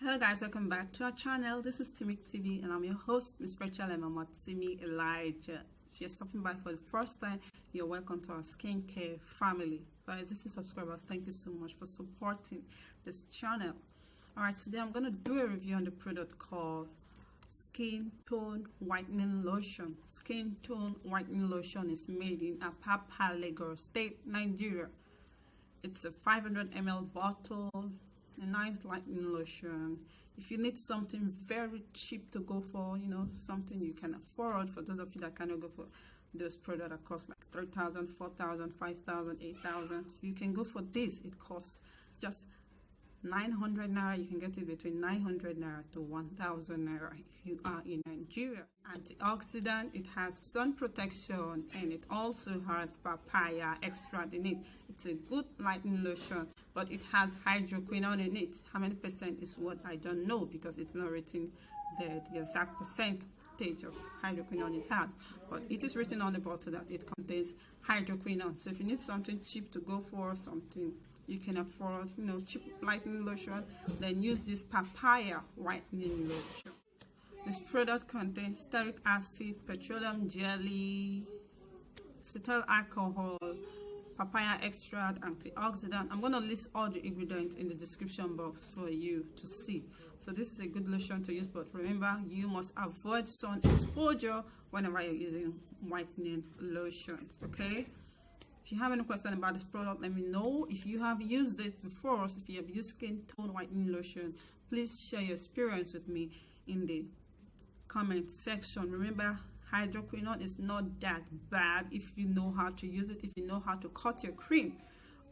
Hello guys, welcome back to our channel. This is Stearic TV and I'm your host, Miss Rachel and Mama Timi Elijah. If you're stopping by for the first time, you're welcome to our skincare family. Guys, this is subscribers. Thank you so much for supporting this channel. Alright, today I'm going to do a review on the product called SkinTone Whitening Lotion. SkinTone Whitening Lotion is made in Papaya State, Nigeria. It's a 500 ml bottle. A nice lightening lotion. If you need something very cheap to go for, you know, something you can afford, for those of you that cannot go for those products that cost like 3,000, 4,000, 5,000, 8,000, you can go for this. It costs just 900 naira. You can get it between 900 naira to 1,000 naira if you are in Nigeria. Antioxidant, it has sun protection, and it also has papaya extract in it. It's a good lightening lotion, but it has hydroquinone in it. How many percent is what I don't know, because it's not written there the exact percentage of hydroquinone it has, but it is written on the bottle that it contains hydroquinone. So if you need something cheap to go for, something you can afford, you know, cheap lightening lotion, then use this papaya whitening lotion. This product contains stearic acid, petroleum jelly, cetyl alcohol, papaya extract, antioxidant. I'm going to list all the ingredients in the description box for you to see. So this is a good lotion to use, but remember, you must avoid sun exposure whenever you're using whitening lotions, okay? If you have any question about this product, let me know. If you have used it before, if you have used SkinTone Whitening Lotion, please share your experience with me in the comment section. Remember, hydroquinone is not that bad if you know how to use it, if you know how to cut your cream,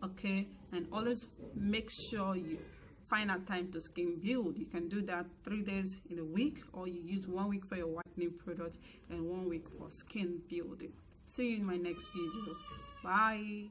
okay? And always make sure you find out time to skin build. You can do that 3 days in a week, or you use 1 week for your whitening product and 1 week for skin building. See you in my next video. Bye.